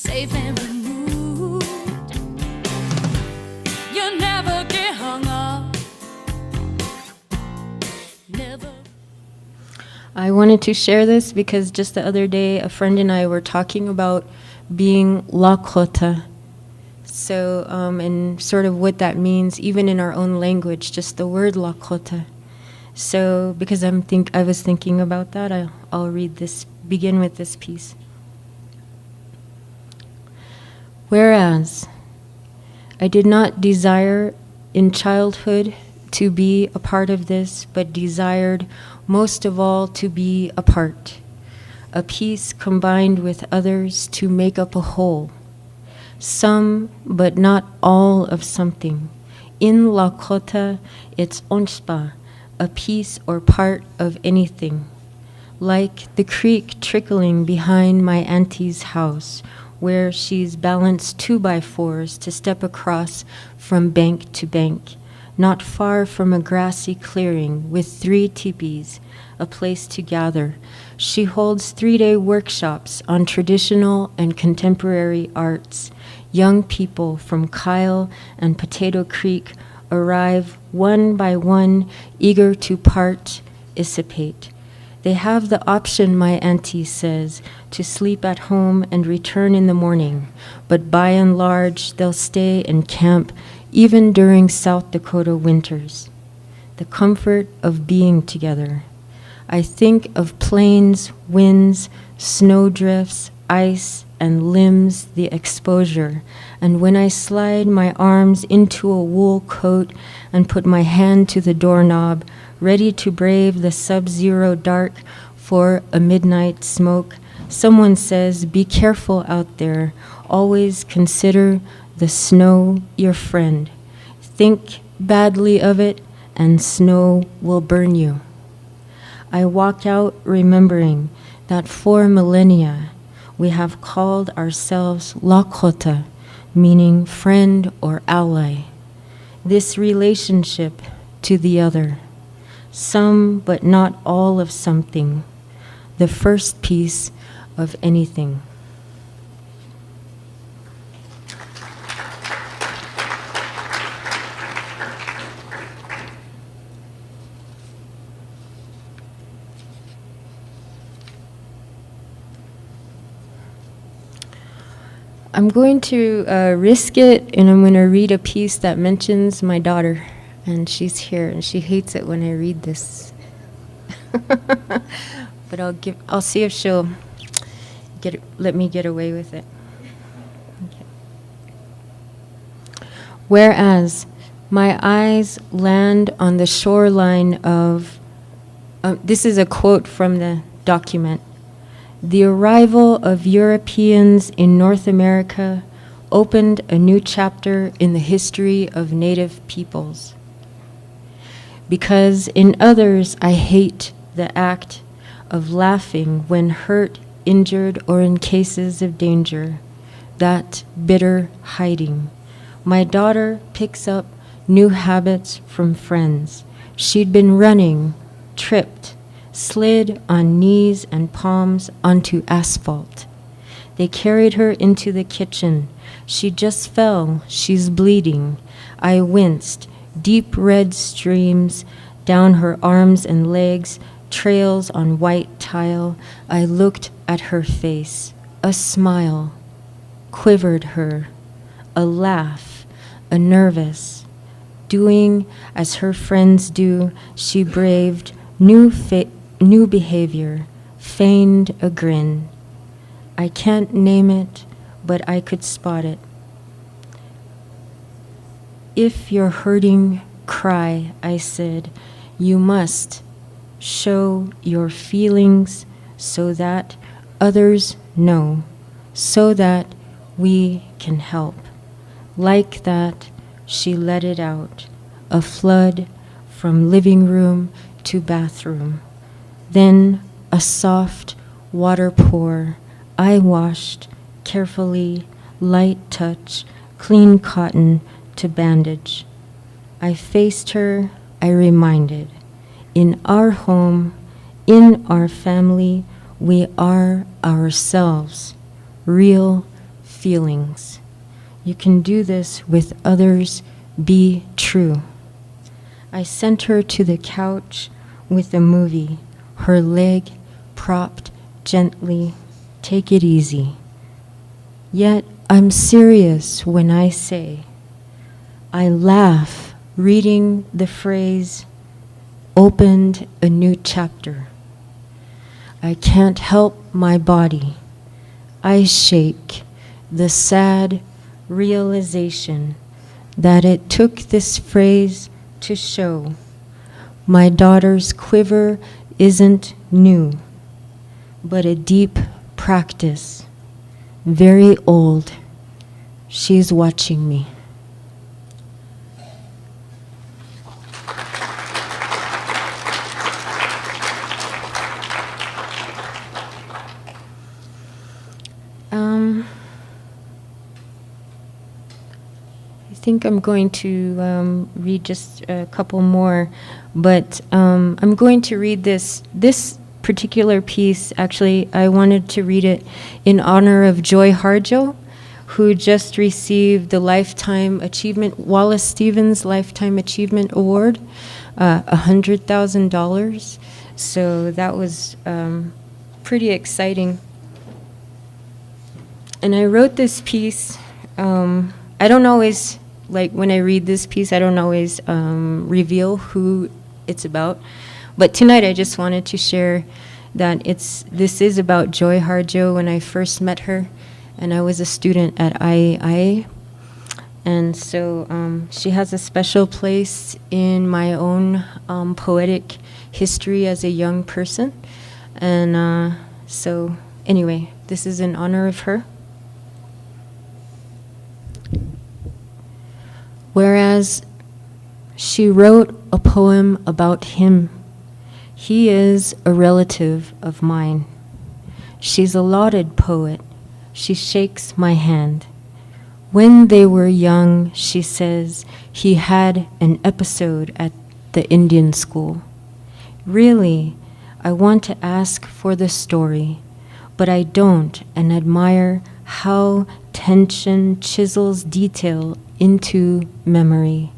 safe and removed. You never get hung up. Never. I wanted to share this because just the other day, a friend and I were talking about being Lakota. So, and sort of what that means, even in our own language, just the word Lakota. So, because I was thinking about that, I'll read this, begin with this piece. Whereas I did not desire in childhood to be a part of this, but desired most of all to be a part, a piece combined with others to make up a whole. Some, but not all of something. In Lakota, it's onspa, a piece or part of anything. Like the creek trickling behind my auntie's house, where she's balanced 2x4s to step across from bank to bank, not far from a grassy clearing with 3 teepees, a place to gather. She holds 3-day workshops on traditional and contemporary arts. Young people from Kyle and Potato Creek arrive one by one, eager to participate. They have the option, my auntie says, to sleep at home and return in the morning, but by and large, they'll stay and camp even during South Dakota winters. The comfort of being together. I think of plains, winds, snowdrifts, ice, and limbs, the exposure. And when I slide my arms into a wool coat and put my hand to the doorknob, ready to brave the sub-zero dark for a midnight smoke, someone says, be careful out there. Always consider the snow your friend. Think badly of it, and snow will burn you. I walk out remembering that for millennia, we have called ourselves Lakota, meaning friend or ally. This relationship to the other. Some, but not all of something. The first piece of anything. I'm going to risk it, and I'm going to read a piece that mentions my daughter, and she's here, and she hates it when I read this. But I'll see if she'll let me get away with it. Okay. Whereas my eyes land on the shoreline of, this is a quote from the document. The arrival of Europeans in North America opened a new chapter in the history of Native peoples. Because in others I hate the act of laughing when hurt, injured, or in cases of danger, that bitter hiding. My daughter picks up new habits from friends. She'd been running, tripped, slid on knees and palms onto asphalt. They carried her into the kitchen. She just fell. She's bleeding. I winced. Deep red streams down her arms and legs, trails on white tile. I looked at her face. A smile quivered her. A laugh, a nervous. Doing as her friends do, she braved new behavior, feigned a grin. I can't name it, but I could spot it. If you're hurting, cry, I said. You must show your feelings so that others know, so that we can help. Like that, she let it out, a flood from living room to bathroom. Then a soft water pour. I washed carefully, light touch, clean cotton to bandage. I faced her, I reminded. In our home, in our family, we are ourselves, real, feelings. You can do this with others. Be true. I sent her to the couch with a movie, her leg propped gently. Take it easy. Yet I'm serious when I say I laugh reading the phrase, opened a new chapter. I can't help my body. I shake the sad realization that it took this phrase to show my daughter's quiver isn't new, but a deep practice, very old. She's watching me. I think I'm going to read just a couple more, but I'm going to read this particular piece. Actually, I wanted to read it in honor of Joy Harjo, who just received the Wallace Stevens Lifetime Achievement Award, $100,000. So that was pretty exciting. And I wrote this piece. I don't always, like when I read this piece, I don't always reveal who it's about. But tonight I just wanted to share that this is about Joy Harjo. When I first met her, and I was a student at IAIA. And so she has a special place in my own poetic history as a young person. And so anyway, this is in honor of her. Whereas she wrote a poem about him, he is a relative of mine. She's a lauded poet. She shakes my hand. When they were young, she says, he had an episode at the Indian school. Really, I want to ask for the story, but I don't, and admire how tension chisels detail into memory.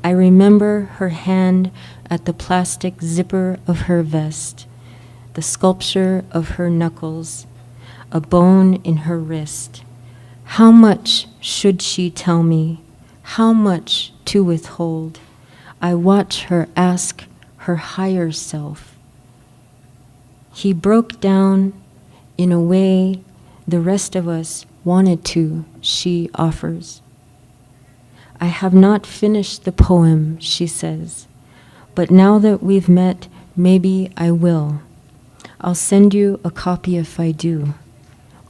I remember her hand at the plastic zipper of her vest, the sculpture of her knuckles, a bone in her wrist. How much should she tell me? How much to withhold? I watch her ask her higher self. He broke down in a way the rest of us wanted to, she offers. I have not finished the poem, she says, but now that we've met, maybe I will. I'll send you a copy if I do.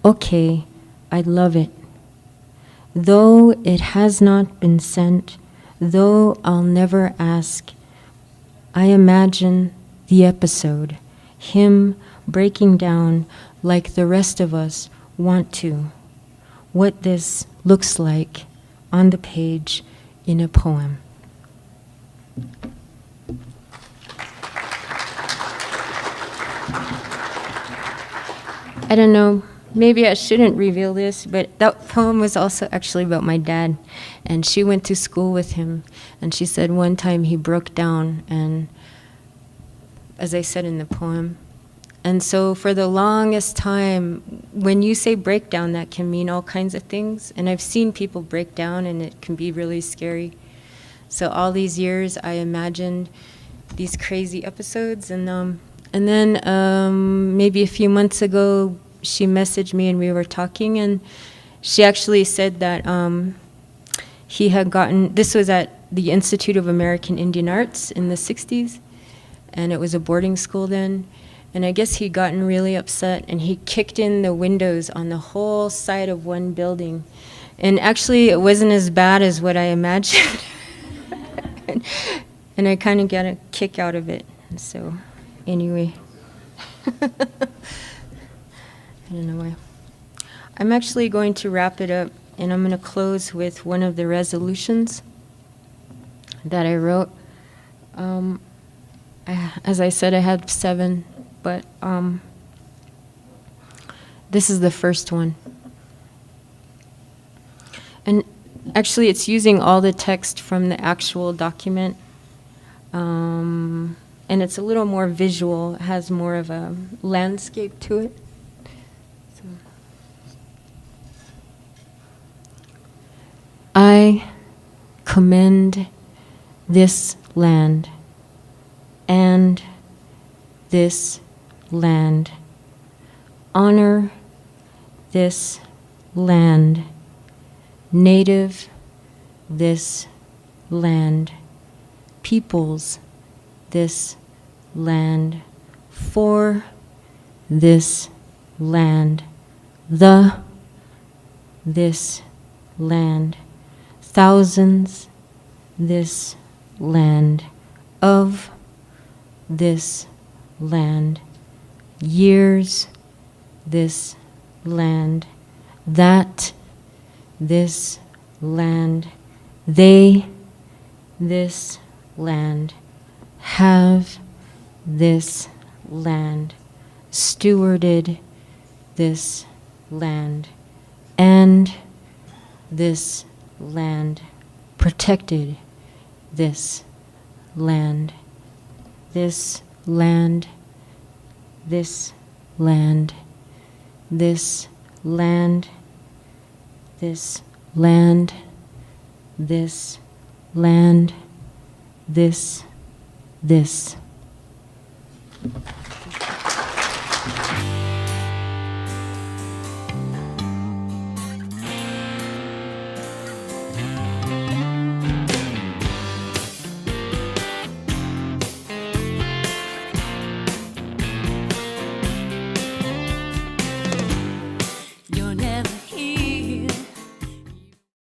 Okay, I'd love it. Though it has not been sent, though I'll never ask, I imagine the episode, him breaking down like the rest of us want to, what this looks like on the page in a poem. I don't know, maybe I shouldn't reveal this, but that poem was also actually about my dad. And she went to school with him, and she said one time he broke down, and as I said in the poem. And so for the longest time, when you say breakdown, that can mean all kinds of things. And I've seen people break down, and it can be really scary. So all these years, I imagined these crazy episodes. And then maybe a few months ago, she messaged me, and we were talking. And she actually said that he had gotten, this was at the Institute of American Indian Arts in the 60s. And it was a boarding school then. And I guess he'd gotten really upset, and he kicked in the windows on the whole side of one building. And actually, it wasn't as bad as what I imagined. and I kind of got a kick out of it. And so, anyway. I don't know why. I'm actually going to wrap it up, and I'm going to close with one of the resolutions that I wrote. As I said, I had 7. But this is the first one. And actually, it's using all the text from the actual document. And it's a little more visual, it has more of a landscape to it. So. I commend this land and this land. Honor this land. Native this land. Peoples this land. For this land. The this land. Thousands this land. Of this land. Years this land. That this land. They this land. Have this land. Stewarded this land. And this land. Protected this land. This land. This land. This land. This land. This land. This.